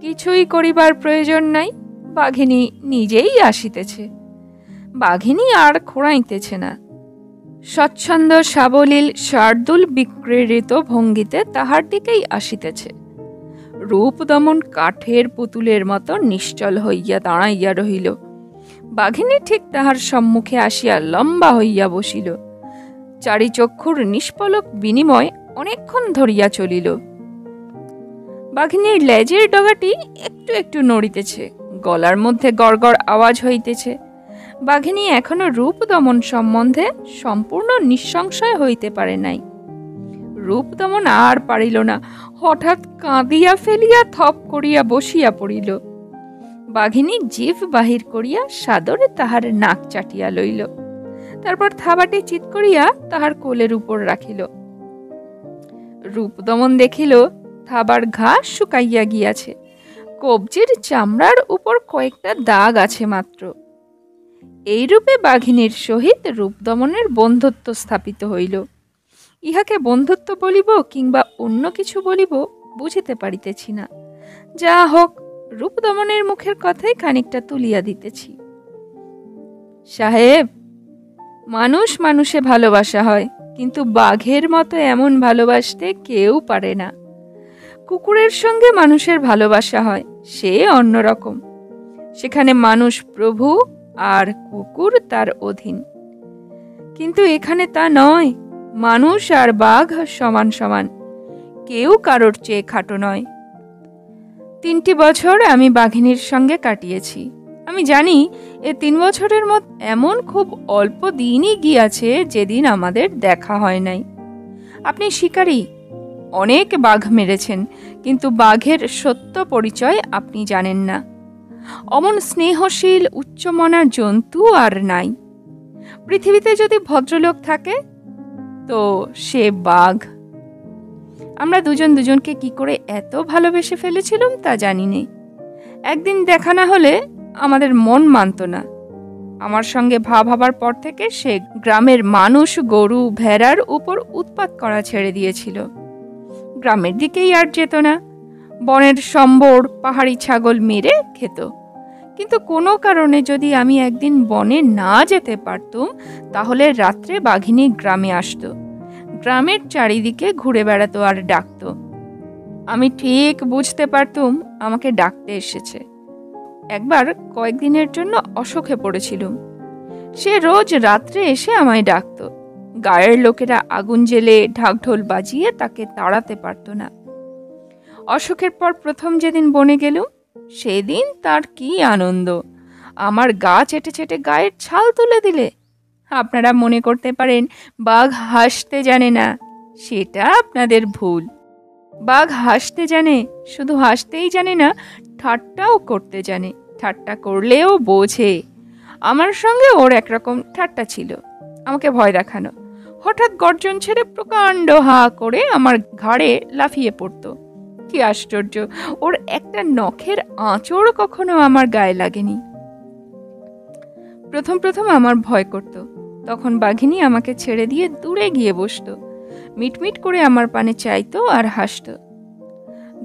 কিছুই করিবার প্রয়োজন নাই, বাঘিনী নিজেই আসিতেছে। বাঘিনী আর খোঁড়াইতেছে না, স্বচ্ছন্দ সাবলীল শার্দুল বিক্রীড়িত ভঙ্গিতে তাহার দিকেই আসিতেছে। রূপদমন কাঠের পুতুলের মতো নিশ্চল হইয়া দাঁড়াইয়া রহিল। বাঘিনী ঠিক তাহার সম্মুখে আসিয়া লম্বা হইয়া বসিল। চারিচক্ষুর নিষ্পলক বিনিময় অনেকক্ষণ ধরিয়া চলিল। বাঘিনীর লেজের ডগাটি একটু একটু নড়িতেছে, গলার মধ্যে গড়গড় আওয়াজ হইতেছে। বাঘিনী এখনো রূপদমন সম্বন্ধে সম্পূর্ণ নিঃসংশয় হইতে পারে নাই। রূপদমন আর পারিল না, হঠাৎ কাঁদিয়া ফেলিয়া থপ করিয়া বসিয়া পড়িল। বাঘিনী জিভ বাহির করিয়া সাদরে তাহার নাক চাটিয়া লইল, তারপর থাবাটি চিৎ করিয়া তাহার কোলের উপর রাখিল। রূপদমন দেখিল থাবার ঘা শুকাইয়া গিয়াছে, কবজির চামড়ার উপর কয়েকটা দাগ আছে মাত্র। এইরূপে বাঘিনীর সহিত রূপদমনের বন্ধুত্ব স্থাপিত হইল। ইহাকে বন্ধুত্ব বলিব কিংবা অন্য কিছু বলিব বুঝিতে পারিতেছি না। যা হোক, রূপদমনের মুখের কথাই খানিকটা তুলিয়া দিতেছি। সাহেব, মানুষ মানুষে ভালোবাসা হয়, কিন্তু বাঘের মতো এমন ভালোবাসতে কেউ পারে না। কুকুরের সঙ্গে মানুষের ভালোবাসা হয়, সে অন্যরকম। সেখানে মানুষ প্রভু আর কুকুর তার অধীন। কিন্তু এখানে তা নয়। মানুষ আর বাঘ সমান সমান, কেউ কারোর চেয়ে খাটো নয়। 3টি বছর আমি বাঘিনীর সঙ্গে কাটিয়েছি। আমি জানি এ 3 বছরের মধ্যে এমন খুব অল্প দিনই গিয়েছে যেদিন আমাদের দেখা হয় নাই। আপনি শিকারী, অনেক বাঘ মেরেছেন, কিন্তু বাঘের সত্য পরিচয় আপনি জানেন না। অমন স্নেহশীল উচ্চমনা জন্তু আর নাই। পৃথিবীতে যদি ভদ্রলোক থাকে তো সে বাঘ। আমরা দুজন দুজনকে কি করে এত ভালোবেসে ফেলেছিলাম তা জানি নে। একদিন দেখা না হলে আমাদের মন মানত না। আমার সঙ্গে ভাব হবার পর থেকে সে গ্রামের মানুষ, গরু, ভেড়ার উপর উৎপাত করা ছেড়ে দিয়েছিল। গ্রামের দিকেই আর যেত না। বনের সম্বর, পাহাড়ি ছাগল মেরে খেত। কিন্তু কোনো কারণে যদি আমি একদিন বনে না যেতে পারতুম, তাহলে রাত্রে বাঘিনী গ্রামে আসতো, গ্রামের চারিদিকে ঘুরে বেড়াতো আর ডাকতো। আমি ঠিক বুঝতে পারতুম আমাকে ডাকতে এসেছে। একবার কয়েকদিনের জন্য অসুখে পড়েছিলুম। সে রোজ রাত্রে এসে আমায় ডাকতো। গায়ের লোকেরা আগুন জেলে ঢাকঢোল বাজিয়ে তাকে তাড়াতে পারত না। অসুখের পর প্রথম যেদিন বনে গেলুম, সেদিন তার কি আনন্দ! আমার গা চেটে চেটে গায়ের ছাল তুলে দিলে। আপনারা মনে করতে পারেন বাঘ হাসতে জানে না। সেটা আপনাদের ভুল। বাঘ হাসতে জানে, শুধু হাসতেই জানে না, ঠাট্টাও করতে জানে। ঠাট্টা করলেও বোঝে। আমার সঙ্গে ওর একরকম ঠাট্টা ছিল, আমাকে ভয় দেখানো। হঠাৎ গর্জন ছেড়ে প্রকাণ্ড হা করে আমার ঘাড়ে লাফিয়ে পড়তো। কি আশ্চর্য, ওর একটা নখের আঁচড় কখনো আমার গায়ে লাগেনি। প্রথম প্রথম আমার ভয় করত। তখন বাঘিনী আমাকে ছেড়ে দিয়ে দূরে গিয়ে বসত, মিটমিট করে আমার পানে চাইতো আর হাসত।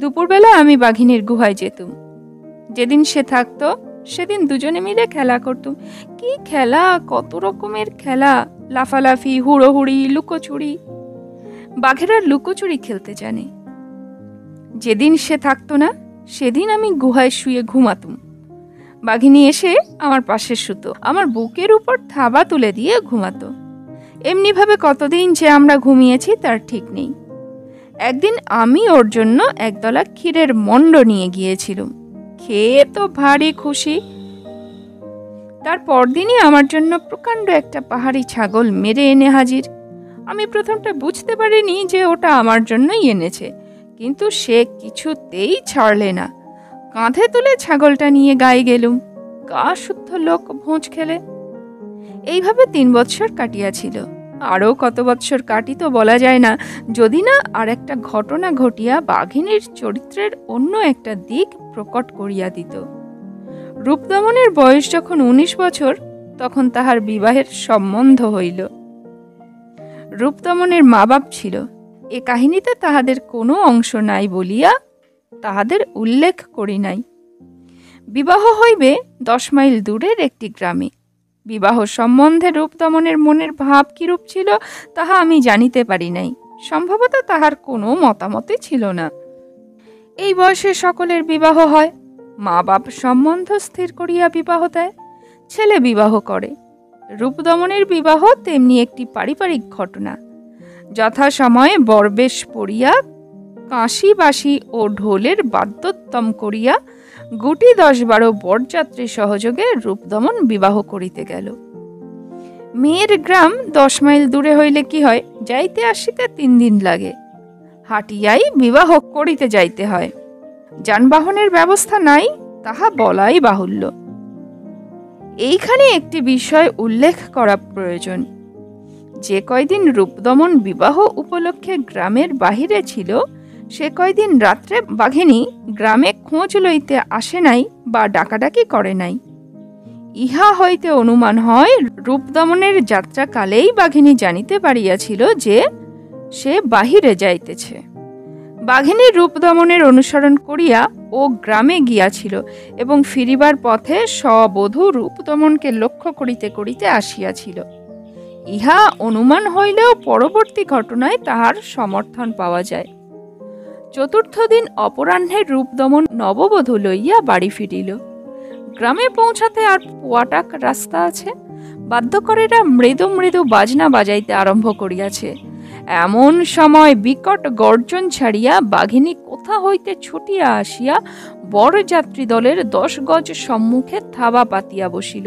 দুপুরবেলা আমি বাঘিনীর গুহায় যেতুম। যেদিন সে থাকতো সেদিন দুজনে মিলে খেলা করতুম। কি খেলা, কত রকমের খেলা! লাফালাফি, হুড়োহুড়ি, লুকোচুরি। বাঘেরা লুকোচুরি খেলতে জানে। যেদিন সে থাকতো না সেদিন আমি গুহায় শুয়ে ঘুমাতুম। বাঘিনী এসে আমার পাশে শুতো, আমার বুকের উপর থাবা তুলে দিয়ে ঘুমাতো। এমনিভাবে কতদিন যে আমরা ঘুমিয়েছি তার ঠিক নেই। একদিন আমি ওর জন্য একদলা ক্ষীরের মণ্ড নিয়ে গিয়েছিলাম। খেয়ে তো ভারী খুশি। তার পরদিনই আমার জন্য প্রকাণ্ড একটা পাহাড়ি ছাগল মেরে এনে হাজির। আমি প্রথমটা বুঝতে পারিনি যে ওটা আমার জন্যই এনেছে, কিন্তু সে কিছুতেই ছাড়লে না। কাঁধে তুলে ছাগলটা নিয়ে গায়ে গেলুম। গা শুদ্ধ লোক ভোঁজ খেলে। এইভাবে 3 বৎসর কাটিয়াছিল। আরও কত বৎসর কাটিত বলা যায় না, যদি না আর একটা ঘটনা ঘটিয়া বাঘিনীর চরিত্রের অন্য একটা দিক প্রকট করিয়া দিত। রূপদমনের বয়স যখন 19 বছর, তখন তাহার বিবাহের সম্বন্ধ হইল। রূপদমনের মা বাপ ছিল, এ কাহিনীতে তাহাদের কোনো অংশ নাই বলিয়া তাহাদের উল্লেখ করি নাই। বিবাহ হইবে 10 মাইল দূরের একটি গ্রামে। বিবাহ সম্বন্ধে রূপদমনের মনের ভাব কিরূপ ছিল তাহা আমি জানিতে পারি নাই। সম্ভবত তাহার কোনো মতামতই ছিল না। এই বয়সে সকলের বিবাহ হয়। মা বাপ সম্বন্ধ স্থির করিয়া বিবাহ দেয়, ছেলে বিবাহ করে। রূপদমনের বিবাহ তেমনি একটি পারিবারিক ঘটনা। যথাসময়ে বরবেশ পড়িয়া, কাঁসি বাঁশি ও ঢোলের বাদ্যোত্তম করিয়া গুটি 10-12 বরযাত্রী সহযোগে রূপদমন বিবাহ করিতে গেল। মেয়ের গ্রাম 10 মাইল দূরে হইলে কি হয়, যাইতে আসিতে 3 দিন লাগে। হাটিয়াই বিবাহ করিতে যাইতে হয়। যানবাহনের ব্যবস্থা নাই, তাহা বলাই বাহুল্য। এইখানে একটি বিষয় উল্লেখ করা প্রয়োজন। যে কয়দিন রূপদমন বিবাহ উপলক্ষে গ্রামের বাহিরে ছিল, সে কয়দিন রাত্রে বাঘিনী গ্রামে খোঁজ লইতে আসে নাই বা ডাকাডাকি করে নাই। ইহা হইতে অনুমান হয় রূপদমনের যাত্রাকালেই বাঘিনী জানিতে পারিয়াছিল যে সে বাহিরে যাইতেছে। বাঘিনী রূপদমনের অনুসরণ করিয়া ও গ্রামে গিয়াছিল এবং ফিরিবার পথে সবধূ রূপদমনকে লক্ষ্য করিতে করিতে আসিয়াছিল। ইহা অনুমান হইলেও পরবর্তী ঘটনায় তাহার সমর্থন পাওয়া যায়। 4র্থ দিন অপরাহ্নে রূপদমন নববধূ লইয়া বাড়ি ফিরিল। গ্রামে পৌঁছাতে আর পোয়াটাক রাস্তা আছে। বাদ্যকরেরা মৃদু মৃদু বাজনা বাজাইতে আরম্ভ করিয়াছে। এমন সময় বিকট গর্জন ছাড়িয়া বাঘিনী কোথা হইতে ছুটিয়া আসিয়া বরযাত্রী দলের 10 গজ সম্মুখে থাবা পাতিয়া বসিল।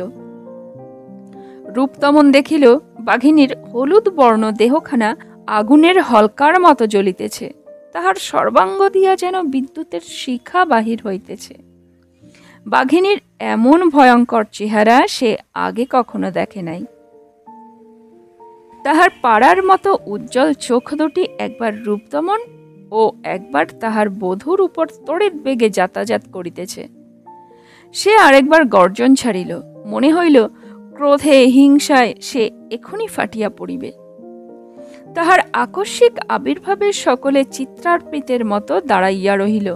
রূপদমন দেখিল বাঘিনীর হলুদ বর্ণ দেহখানা আগুনের হলকার মতো জ্বলিতেছে, তাহার সর্বাঙ্গ দিয়া যেন বিদ্যুতের শিখা বাহির হইতেছে। বাঘিনীর এমন ভয়ঙ্কর চেহারা সে আগে কখনো দেখে নাই। তাহার পাড়ার মতো উজ্জ্বল চোখ দুটি একবার রূপদমন ও একবার তাহার বধূর উপর তড়িৎ বেগে যাতায়াত করিতেছে। সে আরেকবার গর্জন ছাড়িল, মনে হইল ক্রোধে হিংসায় সে এখনই ফাটিয়া পড়িবে। তাহার আকস্মিক আবির্ভাবে সকলে চিত্রার্পিতের মতো দাঁড়াইয়া রহিল।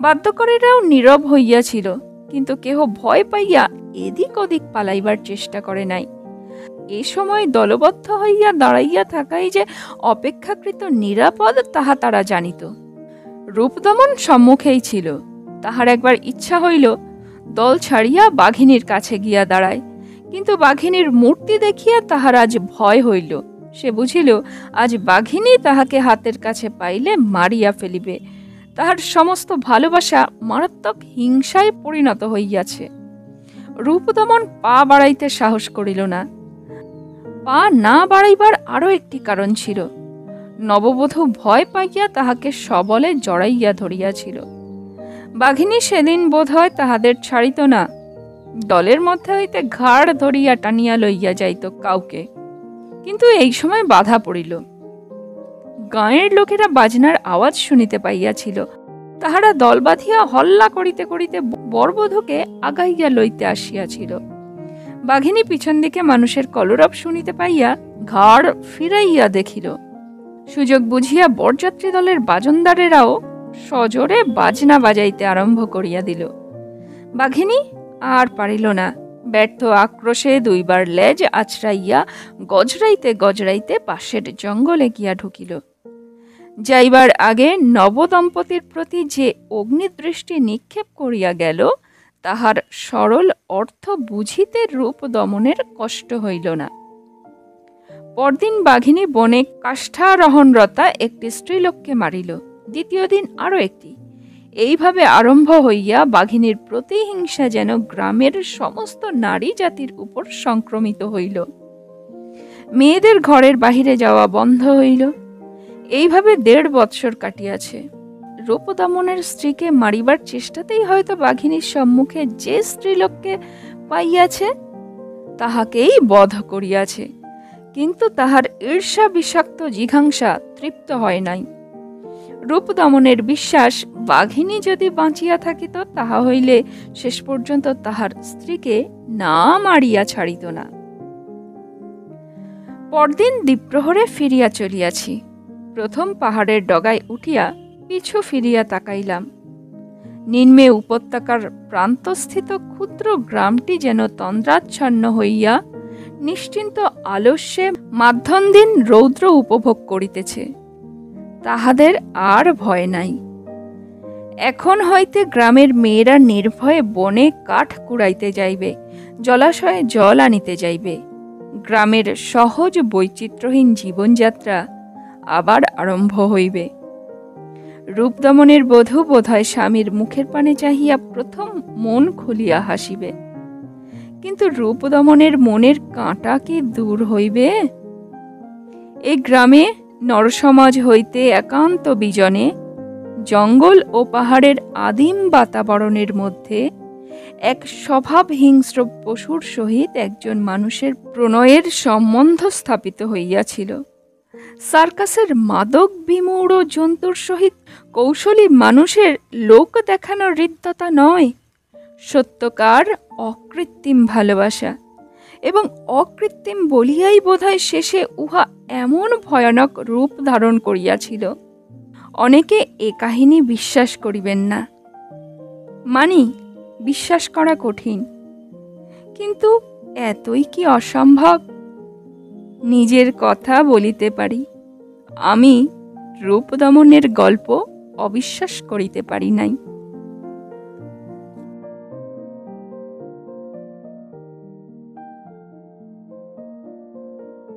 বাদ্যকরেরাও নীরব হইয়াছিল, কিন্তু কেহ ভয় পাইয়া এদিক ওদিক পালাইবার চেষ্টা করে নাই। এ সময় দলবদ্ধ হইয়া দাঁড়াইয়া থাকাই যে অপেক্ষাকৃত নিরাপদ তাহা তারা জানিত। রূপদমন সম্মুখেই ছিল। তাহার একবার ইচ্ছা হইল দল ছাড়িয়া বাঘিনীর কাছে গিয়া দাঁড়ায়, কিন্তু বাঘিনীর মূর্তি দেখিয়া তাহার আজ ভয় হইল। সে বুঝিল আজ বাঘিনী তাহাকে হাতের কাছে পাইলে মারিয়া ফেলিবে। তাহার সমস্ত ভালোবাসা মারাত্মক হিংসায় পরিণত হইয়াছে। রূপদমন পা বাড়াইতে সাহস করিল না। পা না বাড়াইবার আরো একটি কারণ ছিল। নববধূ ভয় পাইয়া তাহাকে সবলে জড়াইয়া ধরিয়াছিল। বাঘিনী সেদিন বোধ হয় তাহাদের ছাড়িত না, দলের মধ্যে হইতে ঘাড় ধরিয়া টানিয়া লইয়া যাইত কাউকে। কিন্তু এই সময় বাধা পড়িল। গাঁয়ের লোকেরা বাজনার আওয়াজ শুনিতে পাইয়াছিল। তাহারা দল বাঁধিয়া হল্লা করিতে করিতে বরবধূকে আগাইয়া লইতে আসিয়াছিল। বাঘিনী পিছন দিকে মানুষের কলরব শুনিতে পাইয়া ঘাড় ফিরাইয়া দেখিল। সুযোগ বুঝিয়া বরযাত্রী দলের বাজনদারেরাও সজোরে বাজনা বাজাইতে আরম্ভ করিয়া দিল। বাঘিনী আর পারিল না। ব্যর্থ আক্রোশে দুইবার লেজ আছড়াইয়া গজরাইতে গজরাইতে পাশের জঙ্গলে গিয়া ঢুকিল। যাইবার আগে নবদম্পতির প্রতি যে অগ্নিদৃষ্টি নিক্ষেপ করিয়া গেল, তাহার সরল অর্থ বুঝিতে রূপদমনের কষ্ট হইল না। পরদিন বাঘিনী বনে কাষ্ঠারোহণরতা একটি স্ত্রীলোককে মারিল। দ্বিতীয় দিন আরো একটি। এইভাবে আরম্ভ হইয়া বাঘিনীর প্রতিহিংসা যেন গ্রামের সমস্ত নারী জাতির উপর সংক্রমিত হইল। মেয়েদের ঘরের বাহিরে যাওয়া বন্ধ হইল। এইভাবে 1.5 বৎসর কাটিয়াছে। রূপদমনের স্ত্রীকে মারিবার চেষ্টাতেই হয়তো বাঘিনীর সম্মুখে যে স্ত্রীলোককে পাইয়াছে তাহাকেই বধ করিয়াছে, কিন্তু তাহার ঈর্ষা বিষাক্ত জিঘাংসা তৃপ্ত হয় নাই। রূপদমনের বিশ্বাস বাঘিনী যদি বাঁচিয়া থাকিত তাহা হইলে শেষ পর্যন্ত তাহার স্ত্রীকে না মারিয়া ছাড়িত না। পরদিন দ্বীপ্রহরে ফিরিয়া চলিয়াছি। প্রথম পাহাড়ের ডগায় উঠিয়া পিছু ফিরিয়া তাকাইলাম। নিম্নে উপত্যকার প্রান্তস্থিত ক্ষুদ্র গ্রামটি যেন তন্দ্রাচ্ছন্ন হইয়া নিশ্চিন্ত আলস্যে মাধ্যন্দিন রৌদ্র উপভোগ করিতেছে। তাহাদের আর ভয় নাই। এখন হইতে গ্রামের মেয়েরা নির্ভয়ে বনে কাঠ কুড়াইতে যাইবে, জলাশয়ে জল আনিতে যাইবে। গ্রামের সহজ বৈচিত্র্যহীন জীবনযাত্রা আবার আরম্ভ হইবে। রূপদমনের বধূ বোধহয় স্বামীর মুখের পানে চাহিয়া প্রথম মন খুলিয়া হাসিবে, কিন্তু রূপদমনের মনের কাঁটা কি দূর হইবে? এই গ্রামে নরসমাজ হইতে একান্ত বিজনে জঙ্গল ও পাহাড়ের আদিম বাতাবরণের মধ্যে এক স্বভাব হিংস্র পশুর সহিত একজন মানুষের প্রণয়ের সম্বন্ধ স্থাপিত হইয়াছিল। সার্কাসের মাদক বিমূঢ় জন্তুর সহিত কৌশলী মানুষের লোক দেখানোর হৃদ্যতা নয়, সত্যকার অকৃত্রিম ভালোবাসা। এবং অকৃত্রিম বলিয়াই বোধহয় শেষে উহা এমন ভয়ানক রূপ ধারণ করিয়াছিল। অনেকে এ কাহিনী বিশ্বাস করিবেন না। মানি, বিশ্বাস করা কঠিন, কিন্তু এতই কি অসম্ভব? নিজের কথা বলিতে পারি, আমি রূপদমনের গল্প অবিশ্বাস করিতে পারি নাই।